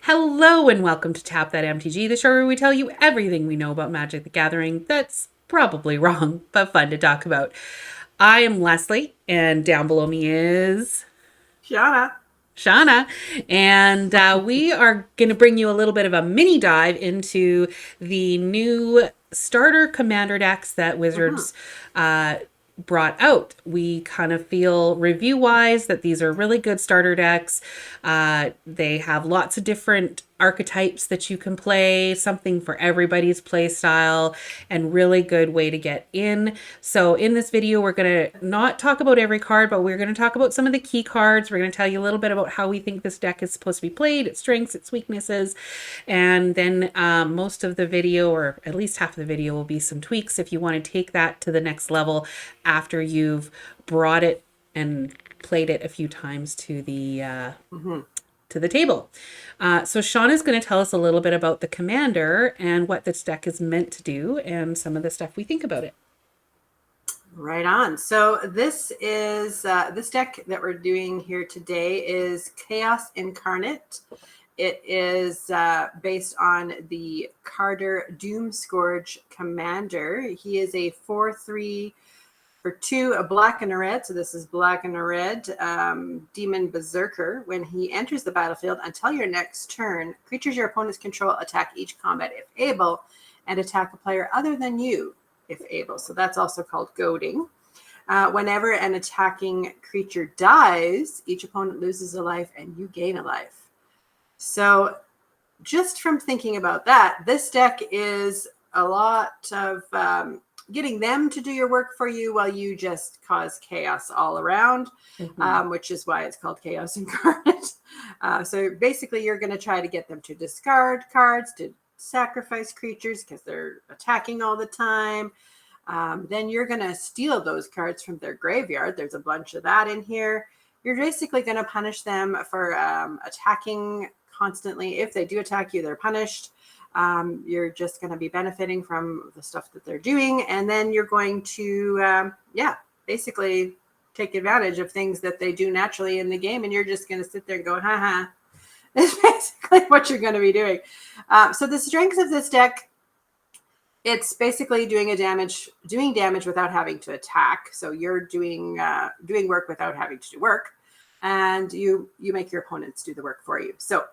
Hello and welcome to Tap That MTG, the show where we tell you everything we know about Magic the Gathering that's probably wrong, but fun to talk about. I am Leslie, and down below me is Shauna. Shauna, and we are going to bring you a little bit of a mini dive into the new starter commander decks that hmm Wizards uh, brought out. We kind of feel review wise that these are really good starter decks. They have lots of different archetypes that you can play, something for everybody's play style, and really good way to get in. So in this video, we're going to not talk about every card, but we're going to talk about some of the key cards. We're going to tell you a little bit about how we think this deck is supposed to be played, its strengths, its weaknesses, and then most of the video, or at least half of the video, will be some tweaks if you want to take that to the next level after you've brought it and played it a few times hmm to the table. So Sean is going to tell us a little bit about the commander and what this deck is meant to do and some of the stuff we think about it. Right on. So this deck that we're doing here today is Chaos Incarnate. It is based on the Carter Doomscourge Commander. He is a 4/3 for 2, a black and a red. So this is black and a red Demon Berserker. When he enters the battlefield, until your next turn, creatures your opponents control attack each combat if able, and attack a player other than you if able. So that's also called goading. Whenever an attacking creature dies, each opponent loses a life and you gain a life. So just from thinking about that, this deck is a lot of getting them to do your work for you while you just cause chaos all around, Mm-hmm. which is why it's called Chaos Incarnate. So basically, you're going to try to get them to discard cards, to sacrifice creatures because they're attacking all the time. Then you're going to steal those cards from their graveyard. There's a bunch of that in here. You're basically going to punish them for attacking constantly. If they do attack you, they're punished. You're just going to be benefiting from the stuff that they're doing. And then you're going to, basically take advantage of things that they do naturally in the game. And you're just going to sit there and go, ha. That's basically what you're going to be doing. So the strengths of this deck, it's basically doing damage without having to attack. So you're doing work without having to do work, and you make your opponents do the work for you. So,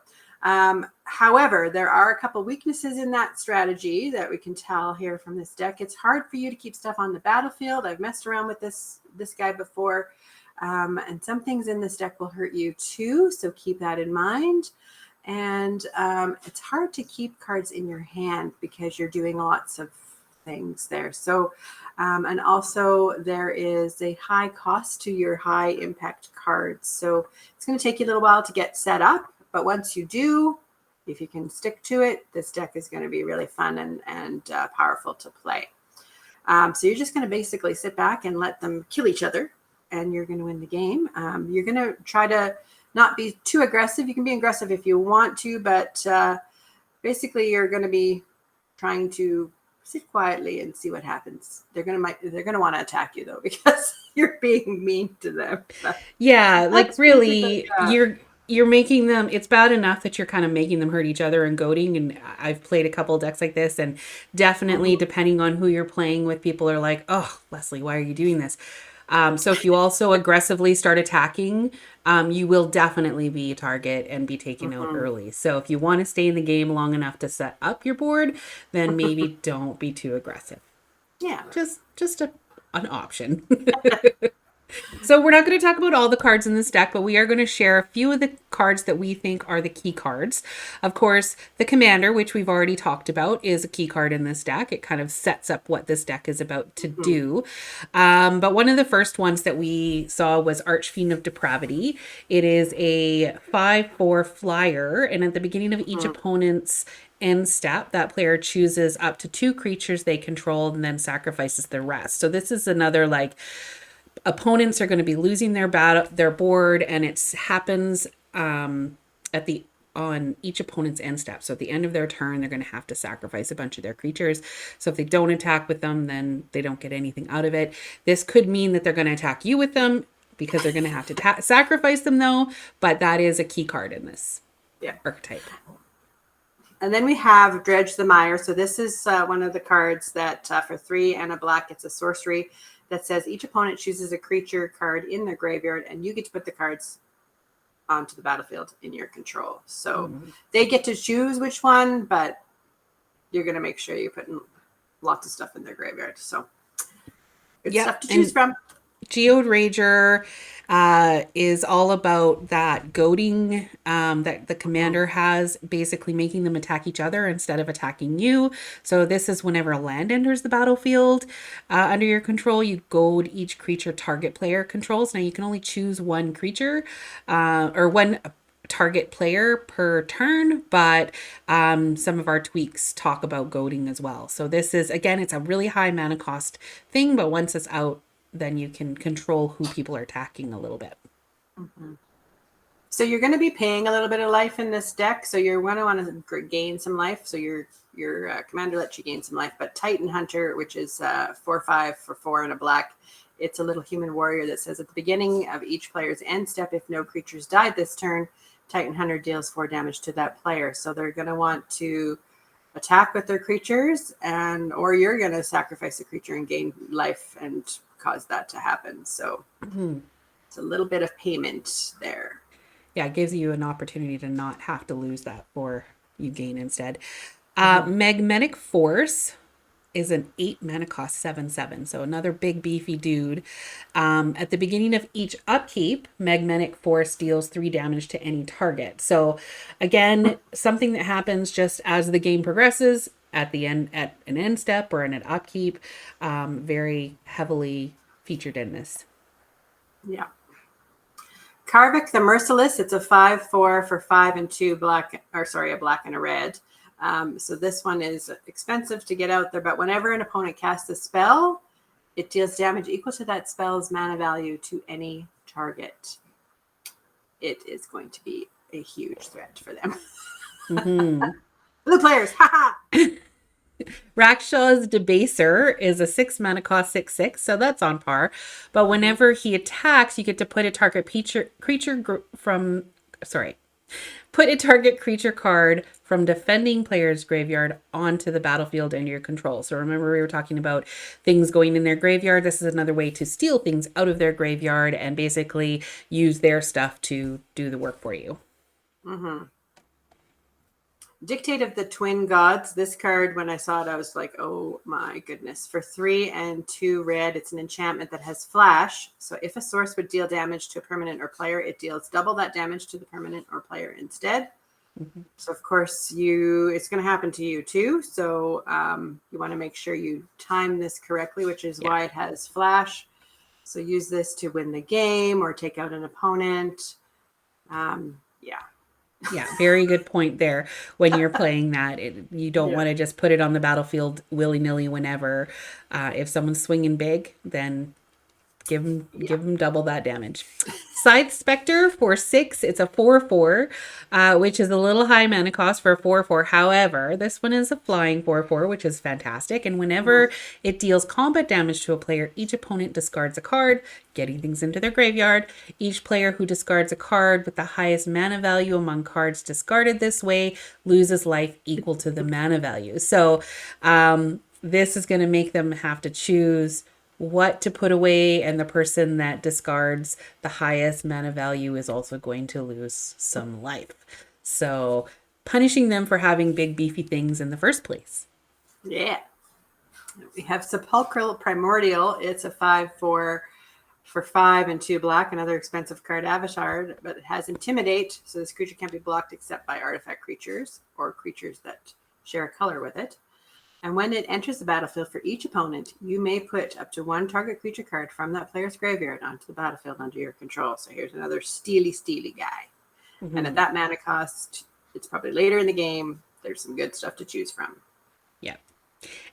however, there are a couple weaknesses in that strategy that we can tell here from this deck. It's hard for you to keep stuff on the battlefield. I've messed around with this guy before, and some things in this deck will hurt you too. So keep that in mind. And it's hard to keep cards in your hand because you're doing lots of things there. So, and also there is a high cost to your high impact cards. So it's going to take you a little while to get set up. But once you do, if you can stick to it, this deck is going to be really fun and powerful to play. So you're just going to basically sit back and let them kill each other, and you're going to win the game. You're going to try to not be too aggressive. You can be aggressive if you want to, but basically you're going to be trying to sit quietly and see what happens. They're going to want to attack you though because you're being mean to them. Yeah, like That's basically really, you're making them. It's bad enough that you're kind of making them hurt each other and goading. And I've played a couple of decks like this, and definitely Mhm. depending on who you're playing with, people are like, "Oh, Leslie, why are you doing this?" So if you also aggressively start attacking, you will definitely be a target and be taken out Mhm. early. So if you want to stay in the game long enough to set up your board, then maybe don't be too aggressive. Yeah. Just an option. So we're not going to talk about all the cards in this deck, but we are going to share a few of the cards that we think are the key cards. Of course, the commander, which we've already talked about, is a key card in this deck. It kind of sets up what this deck is about to Mhm. do. But one of the first ones that we saw was Archfiend of Depravity. It is a 5/4 flyer, and at the beginning of each Mhm. opponent's end step, that player chooses up to 2 creatures they control and then sacrifices the rest. So this is another like opponents are going to be losing their board, and it happens at the on each opponent's end step. So at the end of their turn, they're going to have to sacrifice a bunch of their creatures. So if they don't attack with them, then they don't get anything out of it. This could mean that they're going to attack you with them because they're going to have to sacrifice them, though. But that is a key card in this. Yeah. archetype. And then we have Dredge the Mire. So this is one of the cards that for 3 and a black, it's a sorcery that says each opponent chooses a creature card in their graveyard, and you get to put the cards onto the battlefield in your control. So they get to choose which one, but you're going to make sure you're putting lots of stuff in their graveyard. So good Yep. stuff to choose And from. Geode Rager is all about that goading that the commander has, basically making them attack each other instead of attacking you. So this is whenever a land enters the battlefield under your control, you goad each creature target player controls. Now you can only choose one creature or one target player per turn, but some of our tweaks talk about goading as well. So this is, again, it's a really high mana cost thing, but once it's out, then you can control who people are attacking a little bit. Mm-hmm. So you're going to be paying a little bit of life in this deck. So you're going to want to gain some life. So your commander lets you gain some life. But Titan Hunter, which is 4/5 for 4 and a black, it's a little human warrior that says at the beginning of each player's end step, if no creatures died this turn, Titan Hunter deals 4 damage to that player. So they're going to want to attack with their creatures, or you're going to sacrifice a creature and gain life and cause that to happen. So it's a little bit of payment there. Yeah, it gives you an opportunity to not have to lose that for you gain instead. Magnetic Force is an 8 mana cost 7/7. So another big beefy dude. At the beginning of each upkeep, Magnetic Force deals 3 damage to any target. So again, something that happens just as the game progresses at the end, at an end step or in an upkeep, very heavily featured in this. Yeah. Karvik the Merciless, it's a 5/4 for 5 and 2 black, or sorry, a black and a red. So this one is expensive to get out there, but whenever an opponent casts a spell, it deals damage equal to that spell's mana value to any target. It is going to be a huge threat for them. Blue players, haha! Rakshaw's Debaser is a 6 mana cost 6/6, so that's on par. But whenever he attacks, you get to put a target put a target creature card from defending player's graveyard onto the battlefield under your control. So remember, we were talking about things going in their graveyard. This is another way to steal things out of their graveyard and basically use their stuff to do the work for you. Dictate of the Twin Gods. This card, when I saw it, I was like, oh my goodness. For 3 and 2 red, it's an enchantment that has flash. So if a source would deal damage to a permanent or player, it deals double that damage to the permanent or player instead. So of course it's going to happen to you too. So you want to make sure you time this correctly, which is why it has flash. So use this to win the game or take out an opponent. Yeah, very good point there. When you're playing that, you don't want to just put it on the battlefield willy-nilly whenever. If someone's swinging big, then give them double that damage. Scythe Spectre for 6. It's a 4/4, which is a little high mana cost for a 4/4. However, this one is a flying 4/4, which is fantastic. And whenever it deals combat damage to a player, each opponent discards a card, getting things into their graveyard. Each player who discards a card with the highest mana value among cards discarded this way loses life equal to the mana value. So this is going to make them have to choose what to put away, and the person that discards the highest mana value is also going to lose some life. So punishing them for having big beefy things in the first place. Yeah. We have Sepulchral Primordial. It's a 5/4 for 5 and 2 black, another expensive card, Avatar, but it has Intimidate. So this creature can't be blocked except by artifact creatures or creatures that share a color with it. And when it enters the battlefield for each opponent, you may put up to 1 target creature card from that player's graveyard onto the battlefield under your control. So here's another steely guy. And at that mana cost, it's probably later in the game. There's some good stuff to choose from. Yeah.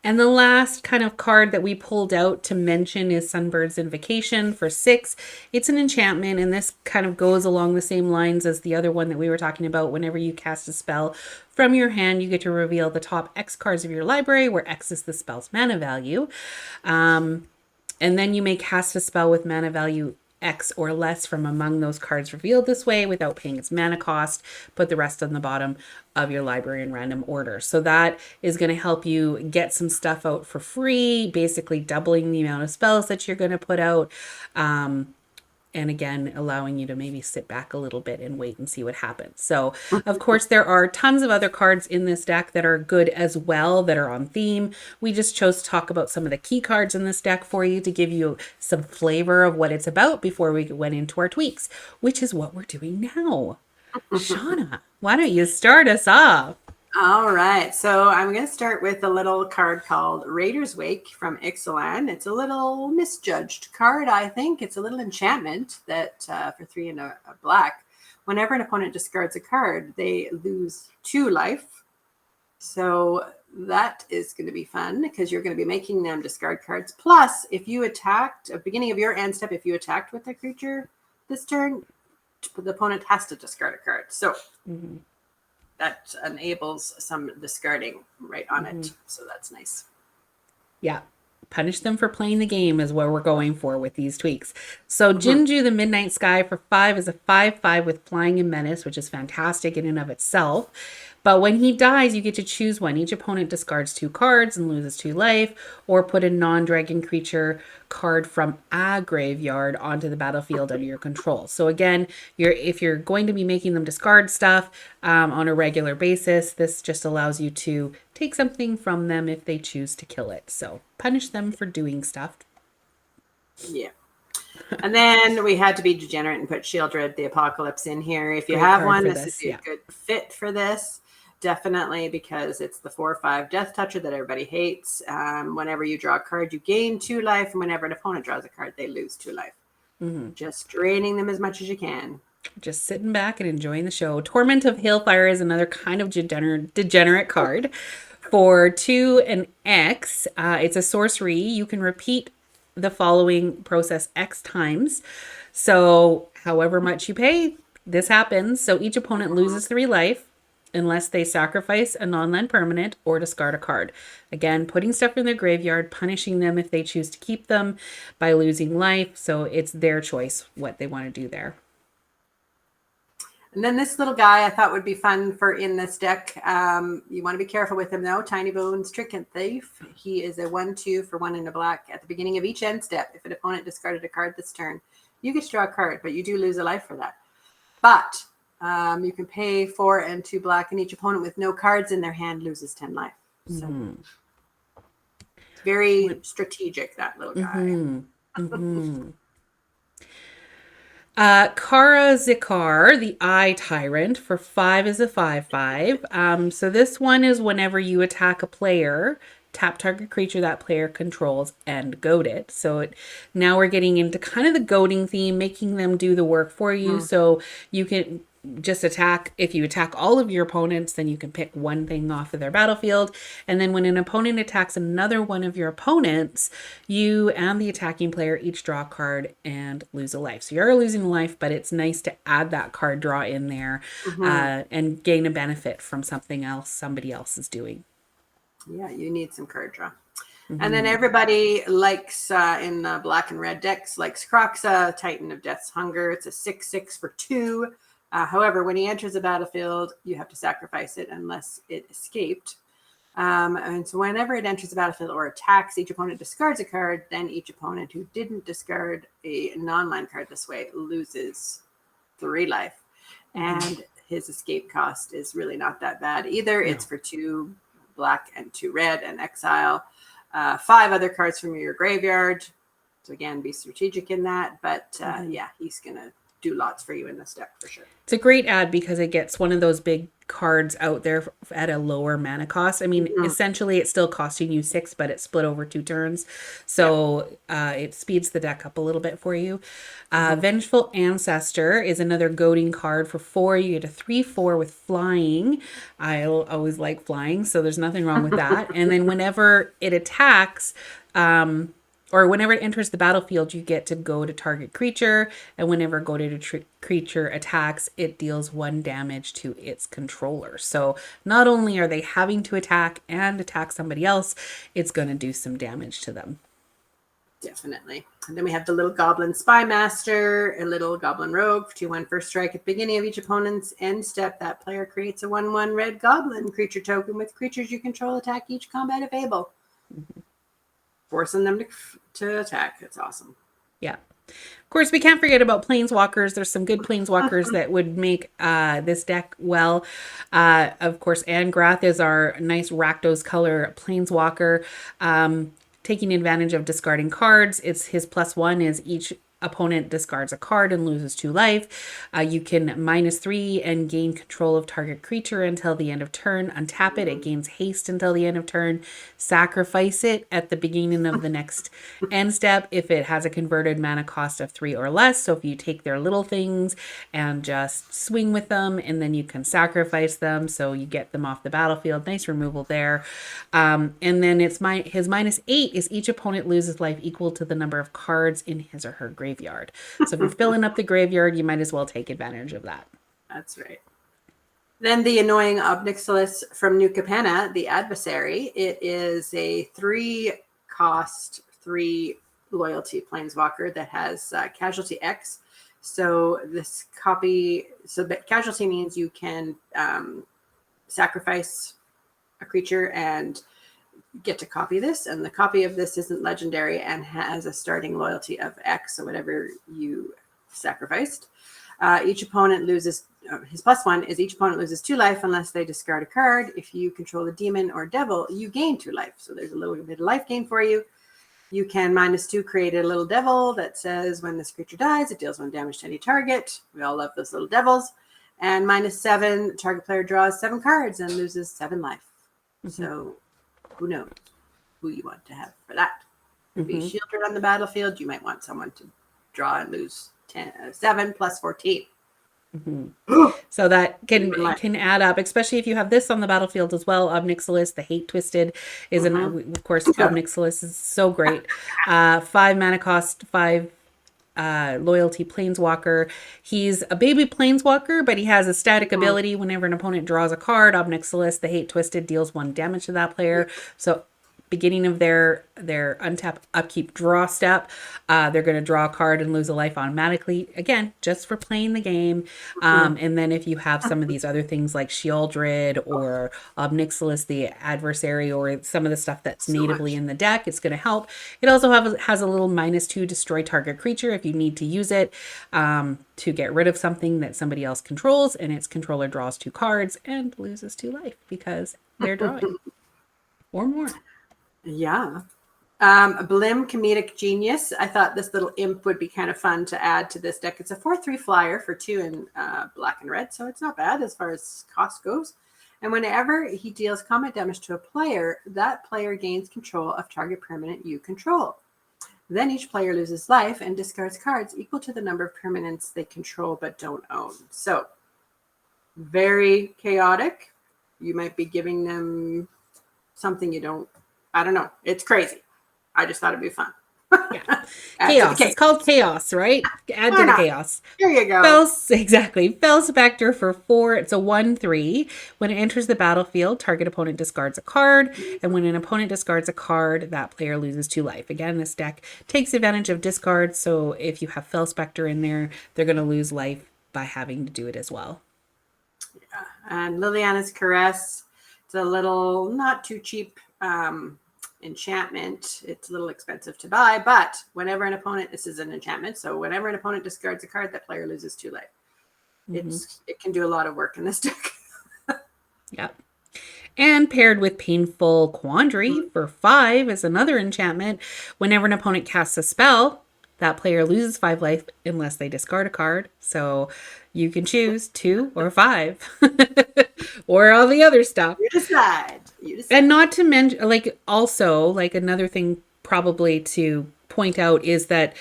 And the last kind of card that we pulled out to mention is Sunbird's Invocation for 6. It's an enchantment, and this kind of goes along the same lines as the other one that we were talking about. Whenever you cast a spell from your hand, you get to reveal the top X cards of your library, where X is the spell's mana value. And then you may cast a spell with mana value X or less from among those cards revealed this way without paying its mana cost. Put the rest on the bottom of your library in random order. So that is going to help you get some stuff out for free, basically doubling the amount of spells that you're going to put out. And again, allowing you to maybe sit back a little bit and wait and see what happens. So, of course, there are tons of other cards in this deck that are good as well, that are on theme. We just chose to talk about some of the key cards in this deck for you to give you some flavor of what it's about before we went into our tweaks, which is what we're doing now. Shauna, why don't you start us off? All right, so I'm going to start with a little card called Raider's Wake from Ixalan. It's a little misjudged card, I think. It's a little enchantment that for 3 and a black, whenever an opponent discards a card, they lose 2 life. So that is going to be fun because you're going to be making them discard cards. Plus, if you attacked at the beginning of your end step, if you attacked with a creature this turn, the opponent has to discard a card. So that enables some discarding right on it. So that's nice. Yeah. Punish them for playing the game is what we're going for with these tweaks. So Jinju the Midnight Sky for 5 is a 5/5 with Flying and Menace, which is fantastic in and of itself. But when he dies, you get to choose one. Each opponent discards 2 cards and loses 2 life, or put a non-dragon creature card from a graveyard onto the battlefield under your control. So again, if you're going to be making them discard stuff on a regular basis, this just allows you to take something from them if they choose to kill it. So punish them for doing stuff. Yeah. And then we had to be degenerate and put Shieldred the Apocalypse in here. If you Great have card one, for this this, is a good fit for this. Definitely, because it's the 4/5 Death Toucher that everybody hates. Whenever you draw a card, you gain 2 life. And whenever an opponent draws a card, they lose 2 life. Just draining them as much as you can. Just sitting back and enjoying the show. Torment of Hailfire is another kind of degenerate card. For 2 and X, it's a sorcery. You can repeat the following process X times. So however much you pay, this happens. So each opponent loses 3 life unless they sacrifice a non-land permanent or discard a card. Again, putting stuff in their graveyard, punishing them if they choose to keep them by losing life. So it's their choice what they want to do there. And then this little guy I thought would be fun for in this deck. You want to be careful with him though. Tiny Bones, Trick and Thief. He is a 1/2 for 1 and a black. At the beginning of each end step, if an opponent discarded a card this turn, you get to draw a card, but you do lose a life for that. But you can pay 4 and 2 black, and each opponent with no cards in their hand loses 10 life. So it's very strategic, that little guy. Kara Zikar, the Eye Tyrant, for 5 is a 5/5. So this one is whenever you attack a player, tap target creature that player controls and goad it. So now we're getting into kind of the goading theme, making them do the work for you. So you can just attack. If you attack all of your opponents, then you can pick one thing off of their battlefield. And then when an opponent attacks another one of your opponents, you and the attacking player each draw a card and lose a life. So you're losing a life, but it's nice to add that card draw in there and gain a benefit from something else somebody else is doing. Yeah, you need some card draw. And then everybody likes, in the black and red decks, likes Kroxa, Titan of Death's Hunger. It's a 6/6 for 2. However, when he enters the battlefield, you have to sacrifice it unless it escaped. And so whenever it enters the battlefield or attacks, each opponent discards a card. Then each opponent who didn't discard a non-land card this way loses 3 life. And his escape cost is really not that bad either. No. It's for 2 black and 2 red and exile 5 other cards from your graveyard. So again, be strategic in that. But yeah, he's going to do lots for you in this deck for sure. It's a great ad because it gets one of those big cards out there at a lower mana cost. I mean, essentially it's still costing you 6, but it's split over 2 turns. So it speeds the deck up a little bit for you. Vengeful Ancestor is another goading card for 4. You get a 3/4 with flying. I always like flying, so there's nothing wrong with that. And then whenever it attacks, or whenever it enters the battlefield, you get to go to target creature, and whenever goaded creature attacks, it deals 1 damage to its controller. So not only are they having to attack and attack somebody else, it's going to do some damage to them. Definitely. And then we have the little Goblin Spy Master, a little Goblin Rogue, 2/1 first strike at the beginning of each opponent's end step. That player creates a 1/1 red Goblin creature token with creatures you control attack each combat if able, forcing them to attack. It's awesome. Yeah. Of course, we can't forget about planeswalkers. There's some good planeswalkers that would make this deck well. Of course, Angrath is our nice Rakdos color planeswalker. Taking advantage of discarding cards. It's his +1 is each opponent discards a card and loses 2 life. You can -3 and gain control of target creature until the end of turn. Untap it. It gains haste until the end of turn. Sacrifice it at the beginning of the next end step if it has a converted mana cost of 3 or less. So if you take their little things and just swing with them, and then you can sacrifice them so you get them off the battlefield. Nice removal there. And then his -8 is each opponent loses life equal to the number of cards in his or her graveyard. So if you're filling up the graveyard, you might as well take advantage of that. That's right. Then the annoying Obnixilis from New Capenna, the Adversary. It is a 3-cost, 3 loyalty planeswalker that has Casualty X. So this copy, casualty means you can sacrifice a creature and get to copy this, and the copy of this isn't legendary and has a starting loyalty of X, so whatever you sacrificed. Each opponent loses, his +1 is each opponent loses 2 life unless they discard a card. If you control a demon or devil, you gain 2 life. So there's a little bit of life gain for you. You can -2 create a little devil that says when this creature dies, it deals 1 damage to any target. We all love those little devils. And -7, target player draws 7 cards and loses 7 life. So who knows who you want to have for that. Could be shielded on the battlefield. You might want someone to draw and lose 7 + 14. So that can add up, especially if you have this on the battlefield as well. Obnixilis, the Hate Twisted, is of course, Obnixilis is so great. 5 mana cost, 5 loyalty planeswalker. He's a baby planeswalker, but he has a static ability. Whenever an opponent draws a card, Obnixilis, the Hate Twisted, deals 1 damage to that player. So beginning of their untap upkeep draw step, they're going to draw a card and lose a life automatically, again just for playing the game. And then if you have some of these other things like Shieldred or Obnixilis the Adversary, or some of the stuff that's natively in the deck, it's going to help. It also has a little -2 destroy target creature if you need to use it to get rid of something that somebody else controls, and its controller draws 2 cards and loses 2 life because they're drawing or more. Yeah. Blim, Comedic Genius. I thought this little imp would be kind of fun to add to this deck. It's a 4/3 flyer for 2 in black and red, so it's not bad as far as cost goes. And whenever he deals combat damage to a player, that player gains control of target permanent you control. Then each player loses life and discards cards equal to the number of permanents they control but don't own. So, very chaotic. You might be giving them something you don't. I don't know. It's crazy. I just thought it'd be fun. Yeah. Chaos. It's called chaos, right? Add to the chaos. There you go. Exactly. Fel Spectre for 4. It's a 1/3. When it enters the battlefield, target opponent discards a card. And when an opponent discards a card, that player loses 2 life. Again, this deck takes advantage of discards. So if you have Fel Spectre in there, they're going to lose life by having to do it as well. Yeah. And Liliana's Caress. It's a little not too cheap enchantment. It's a little expensive to buy, but whenever an opponent, this is an enchantment, so whenever an opponent discards a card, that player loses 2 life. It can do a lot of work in this deck. Yep. And paired with Painful Quandary for 5 is another enchantment. Whenever an opponent casts a spell, that player loses 5 life unless they discard a card. So you can choose 2 or 5 or all the other stuff. You decide. And not to mention, also another thing probably to point out is that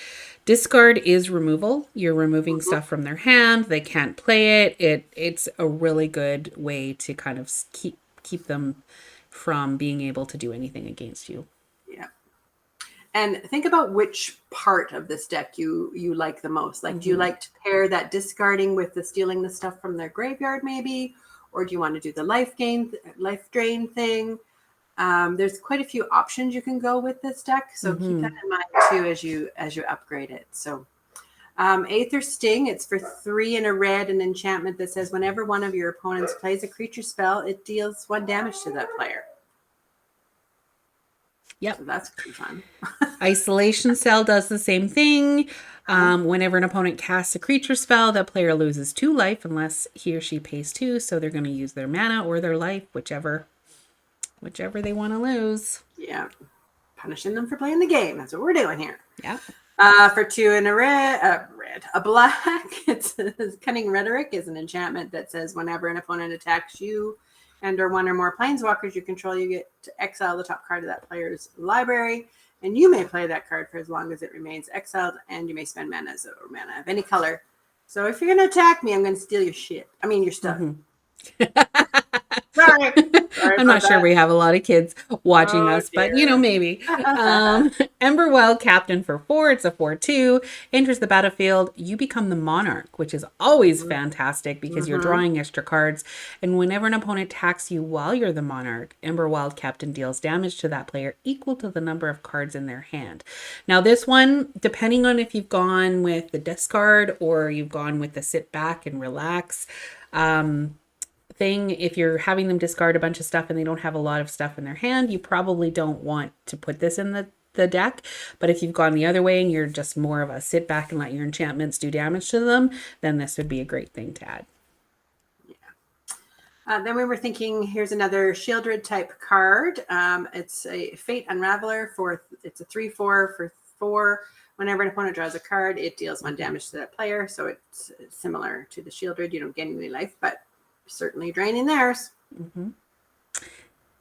discard is removal. You're removing stuff from their hand. They can't play it. It's a really good way to kind of keep them from being able to do anything against you. Yeah. And think about which part of this deck you like the most. Like, do you like to pair that discarding with the stealing the stuff from their graveyard maybe? Or do you want to do the life drain thing? There's quite a few options you can go with this deck, so keep that in mind too as you upgrade it. So Aether Sting, it's for 3 and a red, an enchantment that says whenever one of your opponents plays a creature spell, it deals 1 damage to that player. Yep. So that's pretty fun. Isolation Cell does the same thing. Whenever an opponent casts a creature spell, that player loses 2 life unless he or she pays 2. So they're going to use their mana or their life, whichever they want to lose. Yeah. Punishing them for playing the game. That's what we're doing here. Yeah. For 2 and a black, it's Cunning Rhetoric is an enchantment that says whenever an opponent attacks you and or one or more planeswalkers you control, you get to exile the top card of that player's library, and you may play that card for as long as it remains exiled, and you may spend mana of any color. So if you're going to attack me, I'm going to steal your shit. I mean, your stuff. Sorry. I'm not sure we have a lot of kids watching us, but maybe. Emberwell, Captain for 4. It's a 4/2. Enters the battlefield. You become the Monarch, which is always fantastic because you're drawing extra cards. And whenever an opponent attacks you while you're the Monarch, Emberwell Captain deals damage to that player equal to the number of cards in their hand. Now, this one, depending on if you've gone with the discard or you've gone with the sit back and relax, thing, if you're having them discard a bunch of stuff and they don't have a lot of stuff in their hand, you probably don't want to put this in the deck. But if you've gone the other way and you're just more of a sit back and let your enchantments do damage to them, then this would be a great thing to add. Yeah. Then we were thinking, here's another Shieldred type card. It's a Fate Unraveler it's a 3/4 for 4. Whenever an opponent draws a card, it deals 1 damage to that player. So it's similar to the Shieldred. You don't get any life, but certainly draining theirs.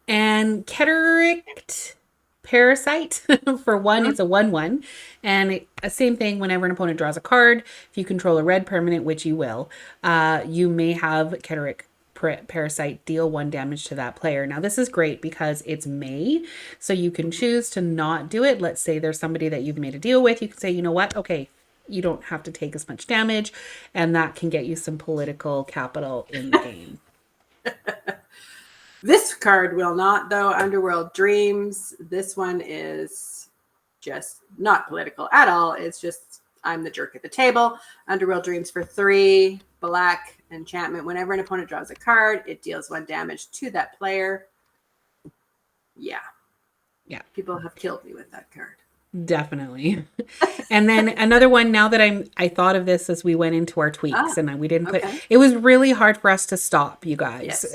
And Keterict Parasite for 1, it's a 1/1. And same thing, whenever an opponent draws a card, if you control a red permanent, which you will, you may have Keterict Parasite deal 1 damage to that player. Now, this is great because it's May, so you can choose to not do it. Let's say there's somebody that you've made a deal with. You can say, you know what? Okay, you don't have to take as much damage, and that can get you some political capital in the game. This card will not, though. Underworld Dreams. This one is just not political at all. It's just, I'm the jerk at the table. Underworld Dreams for 3, black enchantment. Whenever an opponent draws a card, it deals 1 damage to that player. Yeah. People have killed me with that card. Definitely. And then another one, now that I thought of this as we went into our tweaks, and we didn't put, it was really hard for us to stop you guys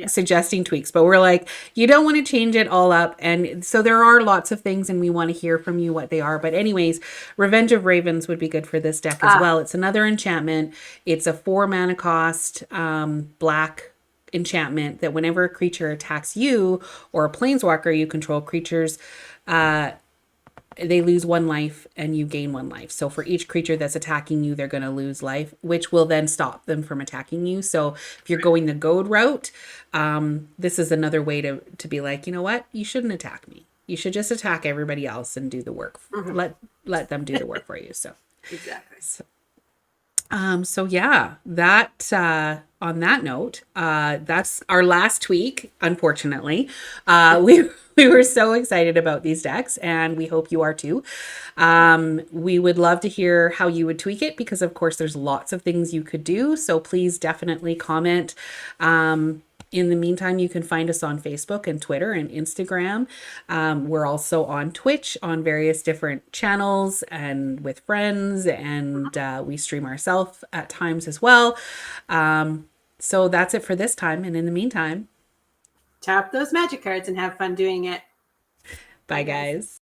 suggesting tweaks, but we're like, you don't want to change it all up. And so there are lots of things and we want to hear from you what they are. But anyways, Revenge of Ravens would be good for this deck as well. It's another enchantment. It's a 4 mana cost, black enchantment that whenever a creature attacks you or a planeswalker you control, creatures, they lose 1 life and you gain 1 life. So for each creature that's attacking you, they're going to lose life, which will then stop them from attacking you. So if you're going the goad route, this is another way to be like, you know what? You shouldn't attack me. You should just attack everybody else and do the work. Let them do the work for you. So exactly. So yeah, that on that note, that's our last tweak. Unfortunately, we were so excited about these decks, and we hope you are too. We would love to hear how you would tweak it because, of course, there's lots of things you could do. So please definitely comment. In the meantime, you can find us on Facebook and Twitter and Instagram. We're also on Twitch on various different channels and with friends, and we stream ourselves at times as well. So that's it for this time. And in the meantime, tap those magic cards and have fun doing it. Bye, guys.